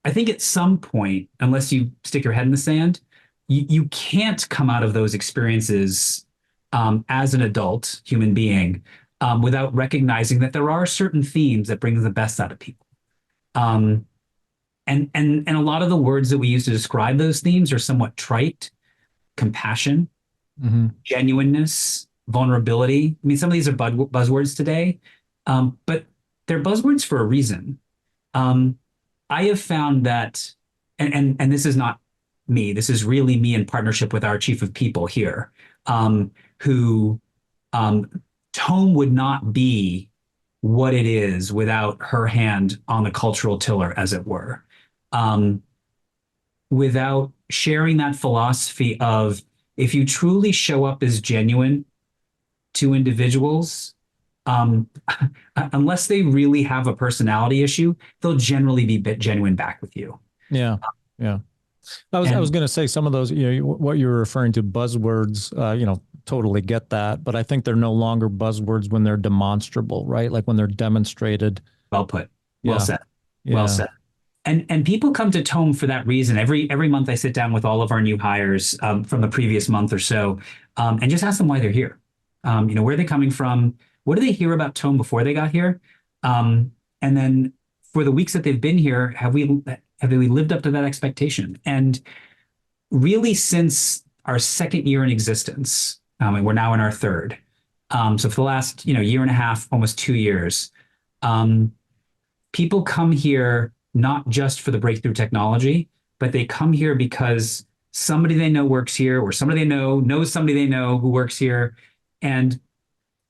I think at some point, unless you stick your head in the sand, you can't come out of those experiences as an adult human being without recognizing that there are certain themes that bring the best out of people. And a lot of the words that we use to describe those themes are somewhat trite: compassion, genuineness, vulnerability. I mean, some of these are buzzwords today, but they're buzzwords for a reason. I have found that, and this is not me, this is really me in partnership with our chief of people here, who Tome would not be what it is without her hand on the cultural tiller, as it were. Without sharing that philosophy of, if you truly show up as genuine to individuals, unless they really have a personality issue, they'll generally be genuine back with you. Yeah. Yeah. I was going to say some of those, what you were referring to, buzzwords, totally get that. But I think they're no longer buzzwords when they're demonstrable, right? Like when they're demonstrated. Well put. Well said. Yeah. Well said. And people come to Tome for that reason. Every month I sit down with all of our new hires from the previous month or so, and just ask them why they're here. Where are they coming from? What do they hear about Tome before they got here? And then for the weeks that they've been here, have we lived up to that expectation? And really, since our second year in existence, and we're now in our third. So for the last year and a half, almost 2 years, people come here not just for the breakthrough technology, but they come here because somebody they know works here, or somebody they know knows somebody they know who works here. And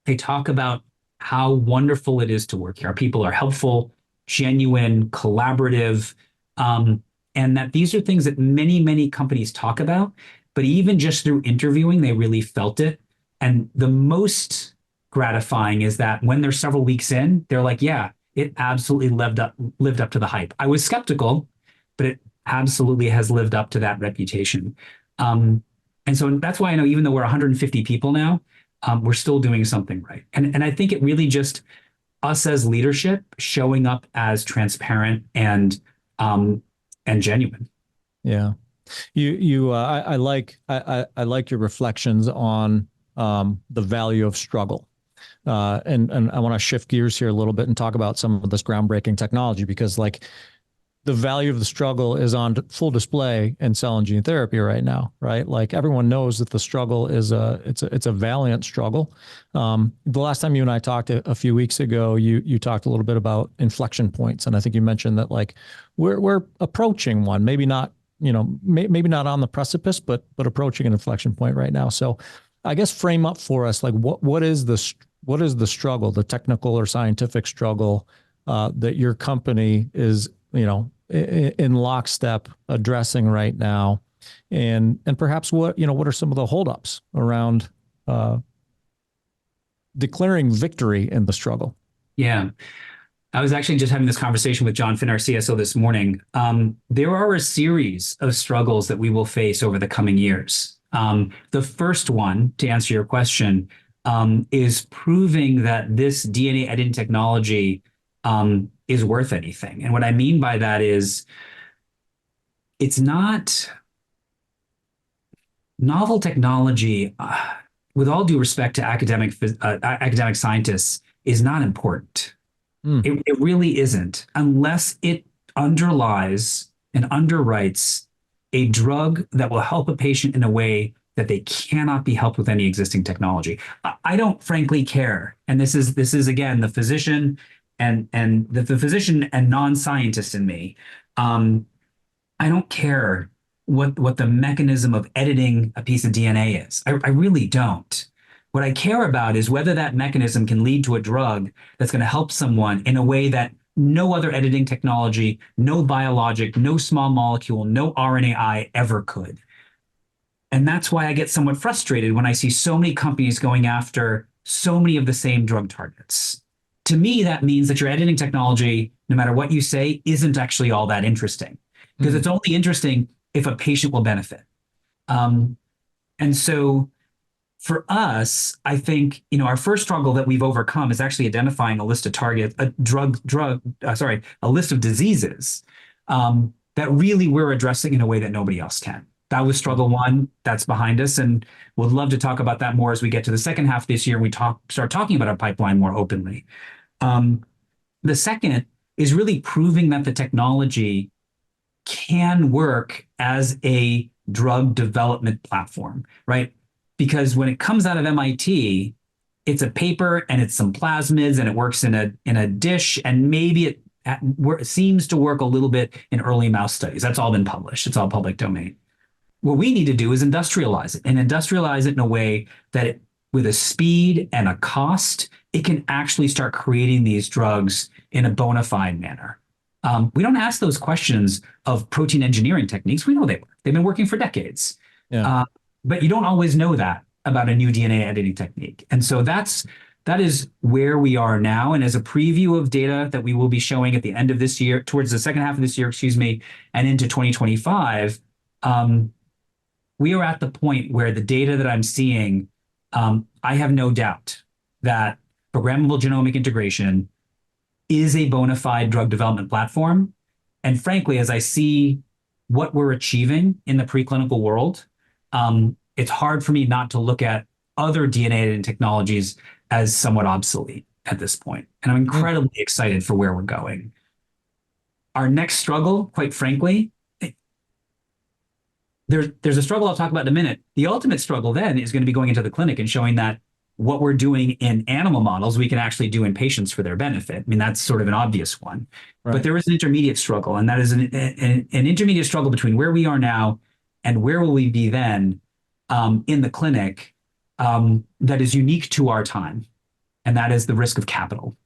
they talk about how wonderful it is to work here. Our people are helpful, genuine, collaborative, and that these are things that many, many companies talk about, but even just through interviewing, they really felt it. And the most gratifying is that when they're several weeks in, they're like, yeah, it absolutely lived up to the hype. I was skeptical, but absolutely has lived up to that reputation. And so that's why I know even though we're 150 people now, we're still doing something right. And I think it really just us as leadership showing up as transparent and genuine. Yeah. I like your reflections on the value of struggle. And I want to shift gears here a little bit and talk about some of this groundbreaking technology, because like the value of the struggle is on full display in cell and gene therapy right now, right? Like everyone knows that the struggle is it's a valiant struggle. The last time you and I talked a few weeks ago, you talked a little bit about inflection points, and I think you mentioned that like we're approaching one, maybe not, maybe not on the precipice, but approaching an inflection point right now. So I guess frame up for us like what is the struggle, the technical or scientific struggle that your company is in lockstep addressing right now, and perhaps what are some of the holdups around declaring victory in the struggle? Yeah. I was actually just having this conversation with John Finn, our CSO, this morning. There are a series of struggles that we will face over the coming years. The first one, to answer your question, is proving that this DNA editing technology is worth anything. And what I mean by that is it's not novel technology, with all due respect to academic scientists, is not important. It really isn't, unless it underlies and underwrites a drug that will help a patient in a way that they cannot be helped with any existing technology. I don't frankly care. And this is again, the physician and the physician and non-scientist in me. I don't care what the mechanism of editing a piece of DNA is. I really don't. What I care about is whether that mechanism can lead to a drug that's going to help someone in a way that no other editing technology, no biologic, no small molecule, no RNAi ever could. And that's why I get somewhat frustrated when I see so many companies going after so many of the same drug targets. To me, that means that your editing technology, no matter what you say, isn't actually all that interesting, because it's only interesting if a patient will benefit. And so for us, I think, our first struggle that we've overcome is actually identifying a list of targets, a list of diseases that really we're addressing in a way that nobody else can. That was struggle one. That's behind us, and would love to talk about that more as we get to the second half of this year and we start talking about our pipeline more openly. The second is really proving that the technology can work as a drug development platform, right? Because when it comes out of MIT, it's a paper and it's some plasmids and it works in a dish, and maybe it seems to work a little bit in early mouse studies. That's all been published. It's all public domain. What we need to do is industrialize it, and industrialize it in a way that with a speed and a cost, it can actually start creating these drugs in a bona fide manner. We don't ask those questions of protein engineering techniques. We know they work. They've been working for decades. Yeah. But you don't always know that about a new DNA editing technique. And so that is where we are now. And as a preview of data that we will be showing at the end of this year, towards the second half of this year, and into 2025, we are at the point where the data that I'm seeing, I have no doubt that programmable genomic integration is a bona fide drug development platform. And frankly, as I see what we're achieving in the preclinical world, it's hard for me not to look at other DNA editing technologies as somewhat obsolete at this point. And I'm incredibly excited for where we're going. Our next struggle, quite frankly, there's a struggle I'll talk about in a minute. The ultimate struggle then is going to be going into the clinic and showing that what we're doing in animal models, we can actually do in patients for their benefit. I mean, that's sort of an obvious one. Right. But there is an intermediate struggle, and that is an intermediate struggle between where we are now and where will we be then in the clinic, that is unique to our time. And that is the risk of capital.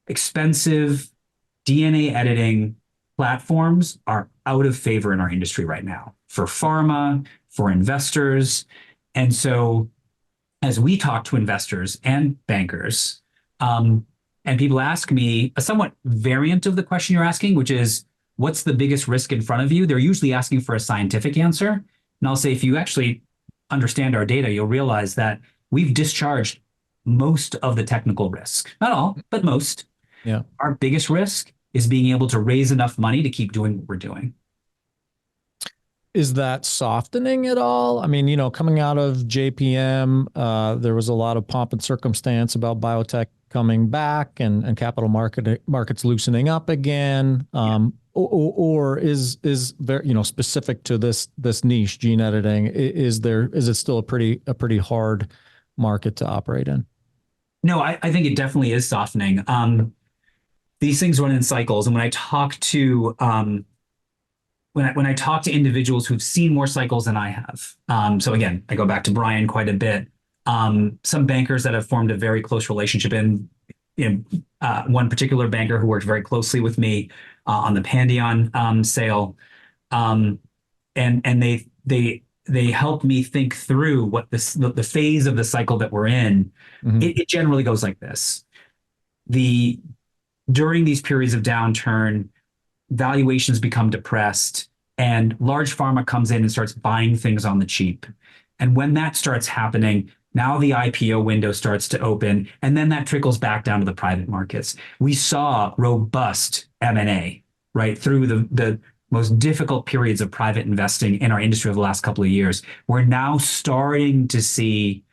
Expensive DNA editing platforms are out of favor in our industry right now for pharma, for investors. And so as we talk to investors and bankers, and people ask me a somewhat variant of the question you're asking, which is, what's the biggest risk in front of you, they're usually asking for a scientific answer. And I'll say, if you actually understand our data, you'll realize that we've discharged most of the technical risk. Not all, but most. Yeah. Our biggest risk is being able to raise enough money to keep doing what we're doing. Is that softening at all? I mean, coming out of JPM, there was a lot of pomp and circumstance about biotech coming back and capital markets loosening up again. Or is very, specific to this niche, gene editing, is it still a pretty hard market to operate in? No, I think it definitely is softening. These things run in cycles, and when I talk to when I talk to individuals who've seen more cycles than I have, so again, I go back to Brian quite a bit. Some bankers that have formed a very close relationship, and one particular banker who worked very closely with me on the Pandion sale, and they helped me think through what the phase of the cycle that we're in. Mm-hmm. It generally goes like this: during these periods of downturn, valuations become depressed, and large pharma comes in and starts buying things on the cheap. And when that starts happening, now the IPO window starts to open, and then that trickles back down to the private markets. We saw robust M&A right through the most difficult periods of private investing in our industry over the last couple of years. We're now starting to see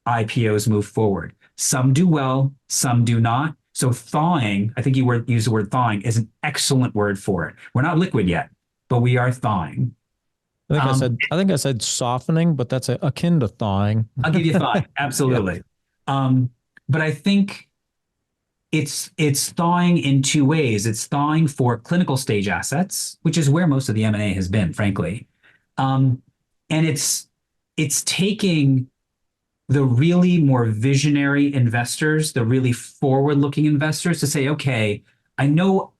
IPOs move forward. Some do well, some do not. So thawing, I think you used the word thawing, is an excellent word for it. We're not liquid yet, but we are thawing. I think I said softening, but that's akin to thawing. I'll give you thawing, absolutely. Yeah. But I think it's thawing in two ways. It's thawing for clinical stage assets, which is where most of the M&A has been, frankly, and it's taking the really more visionary investors, the really forward-looking investors, to say, okay, I know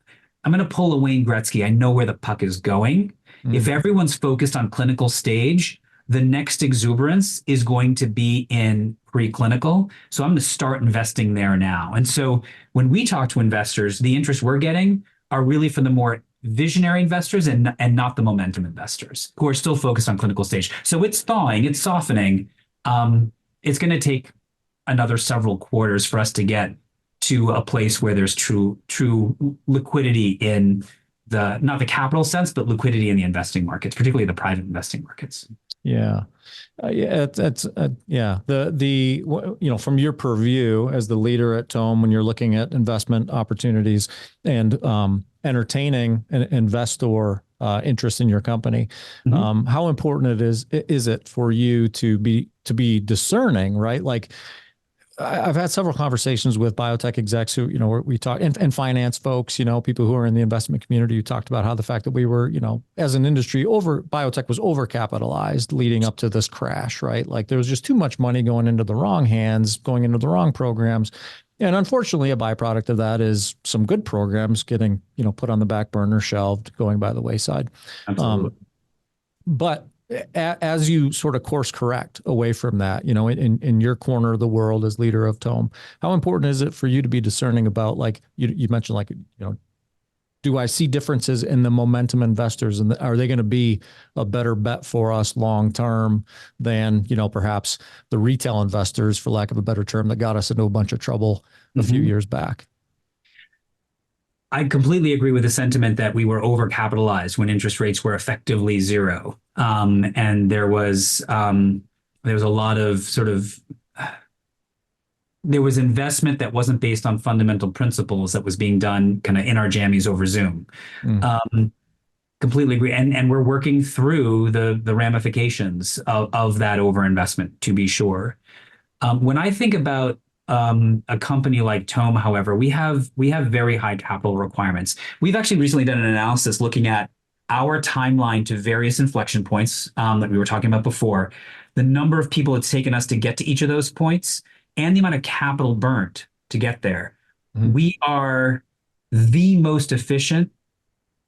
I'm going to pull a Wayne Gretzky. I know where the puck is going. Mm-hmm. If everyone's focused on clinical stage, the next exuberance is going to be in preclinical. So I'm going to start investing there now. And so when we talk to investors, the interest we're getting are really from the more visionary investors and not the momentum investors who are still focused on clinical stage. So it's thawing, it's softening. It's going to take another several quarters for us to get to a place where there's true liquidity in not the capital sense, but liquidity in the investing markets, particularly the private investing markets. Yeah. Yeah. From your purview as the leader at Tome, when you're looking at investment opportunities and entertaining an investor interest in your company, mm-hmm. How important is it for you to be discerning, right? Like, I've had several conversations with biotech execs who, we talk and finance folks, people who are in the investment community who talked about how the fact that we were, as an industry biotech was overcapitalized leading up to this crash, right? Like there was just too much money going into the wrong hands, going into the wrong programs. And unfortunately, a byproduct of that is some good programs getting, put on the back burner, shelved, going by the wayside. Absolutely. But as you sort of course correct away from that, in your corner of the world as leader of Tome, how important is it for you to be discerning about, like you mentioned, like, do I see differences in the momentum investors, and are they going to be a better bet for us long term than, perhaps the retail investors, for lack of a better term, that got us into a bunch of trouble a mm-hmm. few years back? I completely agree with the sentiment that we were overcapitalized when interest rates were effectively zero. And there was a lot of there was investment that wasn't based on fundamental principles that was being done kind of in our jammies over Zoom. Mm. Completely agree. And we're working through the ramifications of that overinvestment, to be sure. When I think about a company like Tome, however, we have very high capital requirements. We've actually recently done an analysis looking at our timeline to various inflection points that we were talking about before, the number of people it's taken us to get to each of those points, and the amount of capital burnt to get there. Mm-hmm. We are the most efficient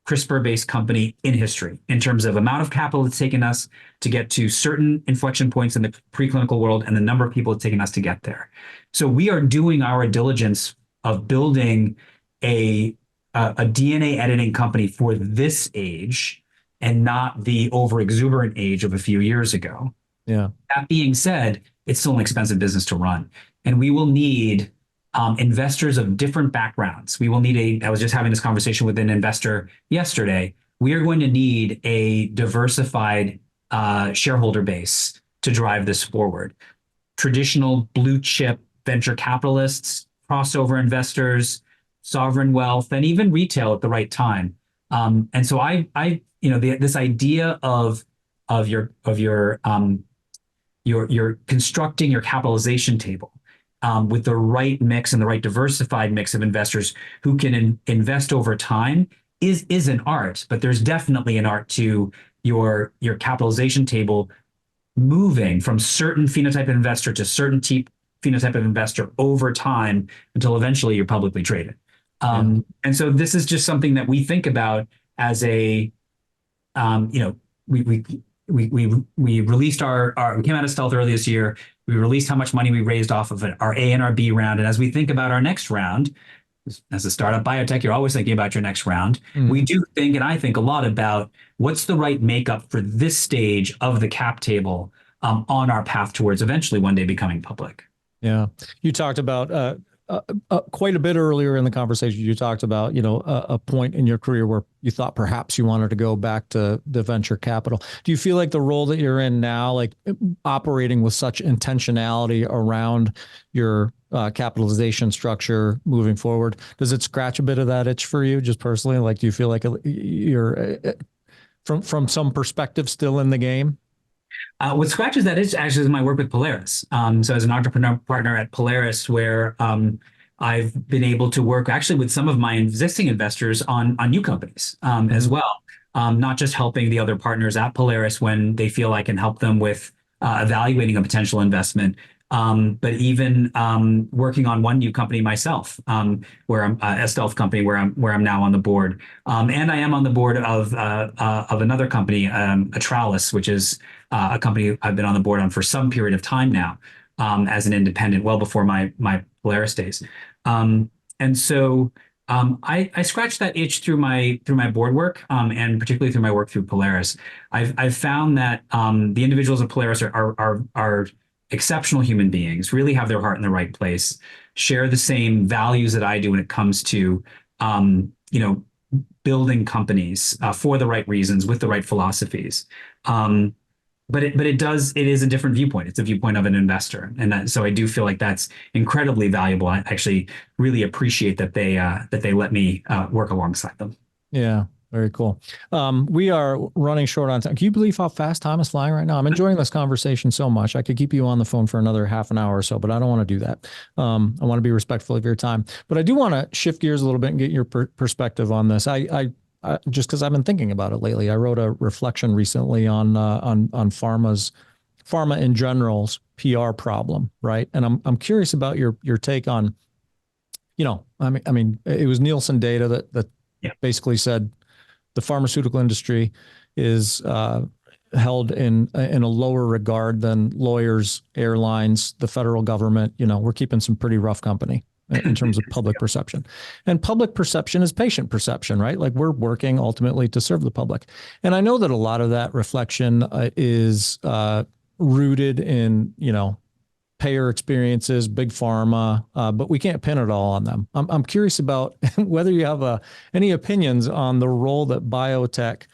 CRISPR-based company in history in terms of amount of capital it's taken us to get to certain inflection points in the preclinical world and the number of people it's taken us to get there. So we are doing our diligence of building a a DNA editing company for this age and not the over exuberant age of a few years ago. Yeah. That being said, it's still an expensive business to run, and we will need investors of different backgrounds. We will need I was just having this conversation with an investor yesterday. We are going to need a diversified shareholder base to drive this forward. Traditional blue chip venture capitalists, crossover investors, sovereign wealth, and even retail at the right time. And so this idea of your constructing your capitalization table with the right mix and the right diversified mix of investors who can invest over time is an art, but there's definitely an art to your capitalization table moving from certain phenotype of investor to certain phenotype of investor over time until eventually you're publicly traded. And so this is just something that we think about as we released we came out of stealth earlier this year. We released how much money we raised off of our A and our B round. And as we think about our next round, as a startup biotech, you're always thinking about your next round. Mm-hmm. We do think, and I think a lot about what's the right makeup for this stage of the cap table on our path towards eventually one day becoming public. Yeah. You talked about quite a bit earlier in the conversation. You talked about, a point in your career where you thought perhaps you wanted to go back to the venture capital. Do you feel like the role that you're in now, like operating with such intentionality around your capitalization structure moving forward, does it scratch a bit of that itch for you just personally? Like, do you feel like you're from some perspective still in the game? What scratches that itch actually is my work with Polaris. So as an entrepreneur partner at Polaris, where I've been able to work actually with some of my existing investors on new companies as well. Not just helping the other partners at Polaris when they feel I can help them with evaluating a potential investment, but even working on one new company myself, where I'm a stealth company where I'm now on the board, and I am on the board of another company, Atralis, which is a company I've been on the board on for some period of time now, as an independent, well before my Polaris days, and so I scratched that itch through my board work, and particularly through my work through Polaris. I've found that the individuals at Polaris are exceptional human beings, really have their heart in the right place, share the same values that I do when it comes to, building companies for the right reasons with the right philosophies. But it is a different viewpoint. It's a viewpoint of an investor, and so I do feel like that's incredibly valuable. I actually really appreciate that they let me work alongside them. Yeah. Very cool. We are running short on time. Can you believe how fast time is flying right now? I'm enjoying this conversation so much. I could keep you on the phone for another half an hour or so, but I don't want to do that. I want to be respectful of your time, but I do want to shift gears a little bit and get your perspective on this. I just because I've been thinking about it lately. I wrote a reflection recently on pharma in general's PR problem, right? And I'm curious about your take on, I mean, it was Nielsen data that basically said the pharmaceutical industry is held in a lower regard than lawyers, airlines, the federal government. We're keeping some pretty rough company in terms of public perception. And public perception is patient perception, right? Like, we're working ultimately to serve the public. And I know that a lot of that reflection is rooted in, payer experiences, big pharma, but we can't pin it all on them. I'm curious about whether you have any opinions on the role that biotech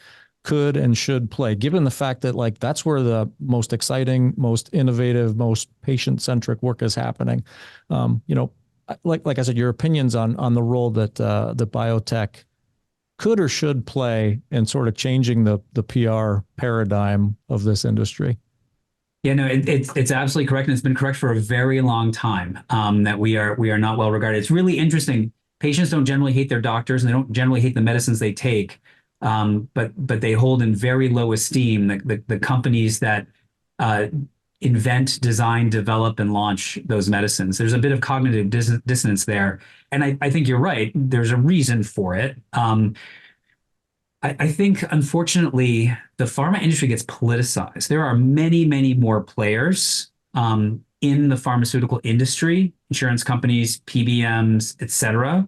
could and should play, given the fact that that's where the most exciting, most innovative, most patient-centric work is happening. Like I said, your opinions on the role that the biotech could or should play in sort of changing the PR paradigm of this industry. Yeah, no, it's absolutely correct, and it's been correct for a very long time, that we are not well regarded. It's really interesting. Patients don't generally hate their doctors, and they don't generally hate the medicines they take, but they hold in very low esteem the companies that invent, design, develop, and launch those medicines. There's a bit of cognitive dissonance there, and I think you're right. There's a reason for it. I think, unfortunately, the pharma industry gets politicized. There are many, many more players in the pharmaceutical industry, insurance companies, PBMs, et cetera,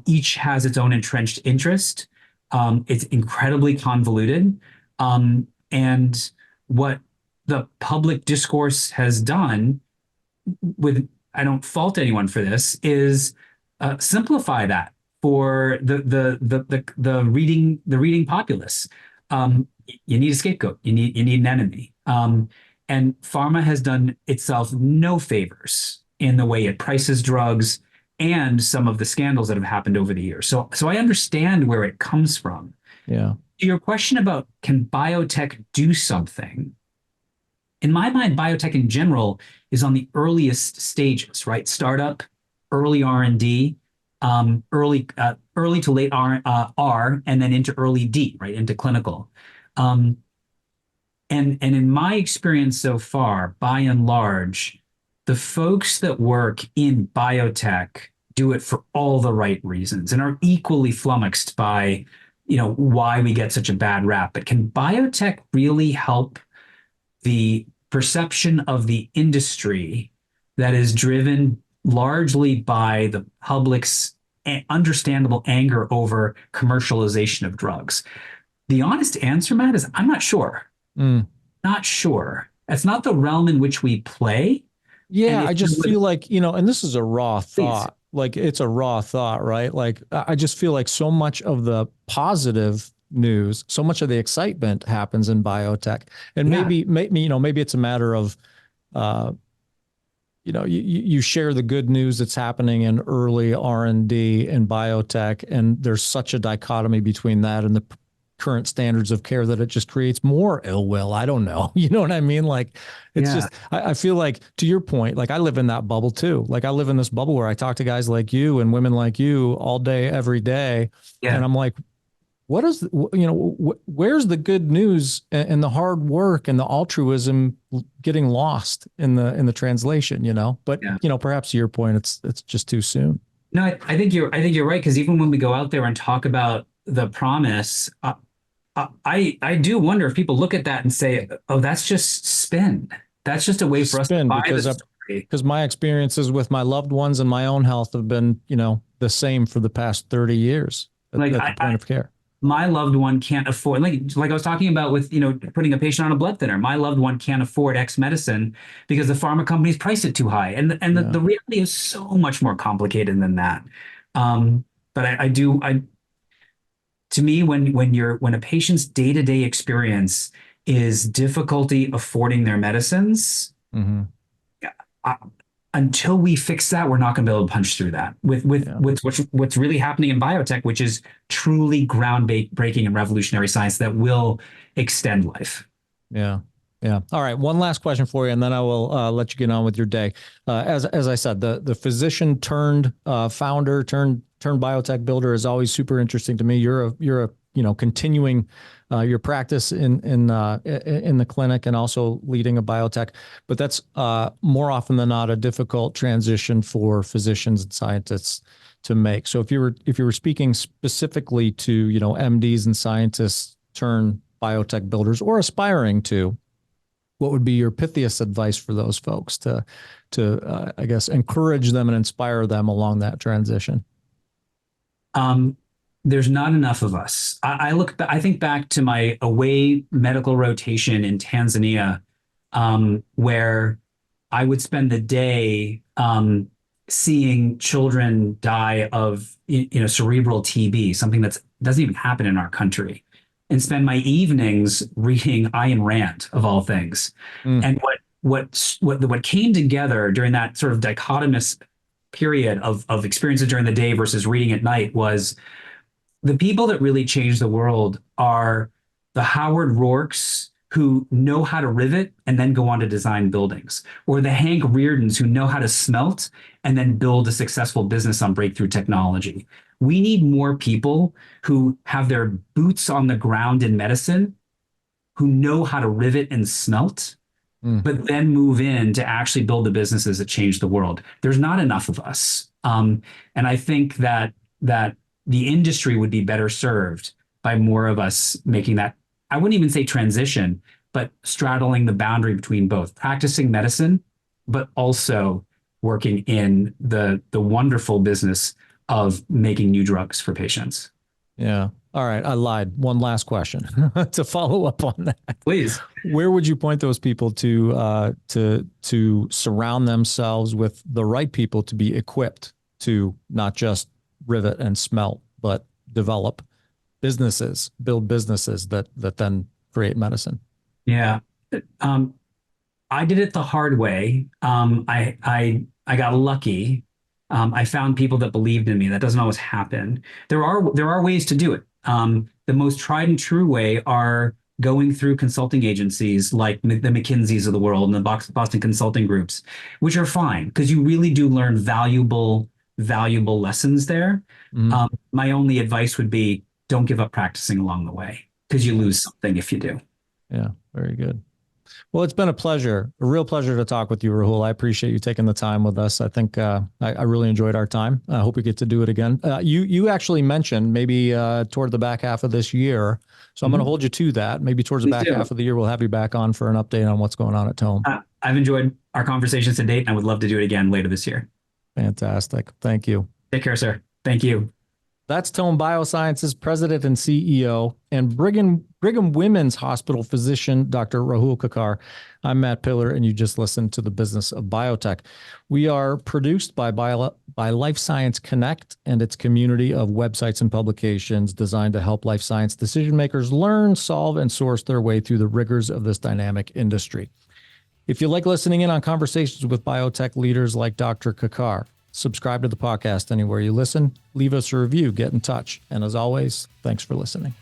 Each has its own entrenched interest. It's incredibly convoluted. And what the public discourse has done, with I don't fault anyone for this, is simplify that for the reading populace. You need a scapegoat. You need an enemy. And pharma has done itself no favors in the way it prices drugs and some of the scandals that have happened over the years. So I understand where it comes from. Yeah. To your question about can biotech do something? In my mind, biotech in general is on the earliest stages, right? Startup, early R&D, early to late R, and then into early D, right? Into clinical. And in my experience so far, by and large, the folks that work in biotech do it for all the right reasons and are equally flummoxed by, why we get such a bad rap. But can biotech really help the perception of the industry that is driven largely by the public's understandable anger over commercialization of drugs? The honest answer, Matt, is I'm not sure. Not sure. That's not the realm in which we play. Yeah, I just feel like, and this is a raw thought. Like, it's a raw thought, right? Like, I just feel like so much of the positive news, so much of the excitement happens in biotech. And maybe it's a matter of, you share the good news that's happening in early R&D in biotech, and there's such a dichotomy between that and the current standards of care that it just creates more ill will. I don't know. You know what I mean? Like, it's just, I feel like, to your point, like, I live in that bubble too. Like, I live in this bubble where I talk to guys like you and women like you all day, every day. Yeah. And I'm like, what is, where's the good news and the hard work and the altruism getting lost in the translation, But, perhaps to your point, it's just too soon. No, I think you're right. Because even when we go out there and talk about the promise, I do wonder if people look at that and say, "Oh, that's just spin. That's just a way for us to buy the story." Because my experiences with my loved ones and my own health have been, the same for the past 30 years at the point of care. My loved one can't afford, like I was talking about with, putting a patient on a blood thinner. My loved one can't afford X medicine because the pharma companies price it too high, and the reality is so much more complicated than that. But to me, when a patient's day-to-day experience is difficulty affording their medicines, until we fix that, we're not going to be able to punch through that with what's really happening in biotech, which is truly groundbreaking and revolutionary science that will extend life. Yeah. Yeah. All right. One last question for you, and then I will let you get on with your day. As I said, the physician turned founder turned biotech builder is always super interesting to me. You're a continuing your practice in the clinic and also leading a biotech, but that's more often than not a difficult transition for physicians and scientists to make. So if you were speaking specifically to MDs and scientists turn biotech builders or aspiring to, what would be your pithiest advice for those folks to I guess encourage them and inspire them along that transition? There's not enough of us. I think back to my away medical rotation in Tanzania, where I would spend the day seeing children die of cerebral TB, something that doesn't even happen in our country, and spend my evenings reading Ayn Rand, of all things. And what came together during that sort of dichotomous period of experiences during the day versus reading at night was the people that really change the world are the Howard Rourkes who know how to rivet and then go on to design buildings, or the Hank Reardons who know how to smelt and then build a successful business on breakthrough technology. We need more people who have their boots on the ground in medicine, who know how to rivet and smelt, but then move in to actually build the businesses that change the world. There's not enough of us. And I think that the industry would be better served by more of us making that, I wouldn't even say transition, but straddling the boundary between both practicing medicine, but also working in the wonderful business of making new drugs for patients. Yeah. All right. I lied. One last question to follow up on that. Please. Where would you point those people to surround themselves with the right people to be equipped to not just rivet and smelt, but develop businesses, build businesses that then create medicine? Yeah. I did it the hard way. I got lucky. I found people that believed in me. That doesn't always happen. There are ways to do it. The most tried and true way are going through consulting agencies like the McKinseys of the world and the Boston Consulting Groups, which are fine because you really do learn valuable lessons there. Mm-hmm. My only advice would be don't give up practicing along the way because you lose something if you do. Yeah, very good. Well, it's been a real pleasure to talk with you, Rahul. I appreciate you taking the time with us. I think I really enjoyed our time. I hope we get to do it again. You actually mentioned maybe toward the back half of this year. So I'm going to hold you to that. Maybe towards the back half of the year, we'll have you back on for an update on what's going on at Tome. I've enjoyed our conversations to date, and I would love to do it again later this year. Fantastic. Thank you. Take care, sir. Thank you. That's Tome Biosciences President and CEO and Brigham Women's Hospital physician, Dr. Rahul Kakkar. I'm Matt Pillar, and you just listened to the Business of Biotech. We are produced by Life Science Connect and its community of websites and publications designed to help life science decision makers learn, solve, and source their way through the rigors of this dynamic industry. If you like listening in on conversations with biotech leaders like Dr. Kakkar, subscribe to the podcast anywhere you listen, leave us a review, get in touch. And as always, thanks for listening.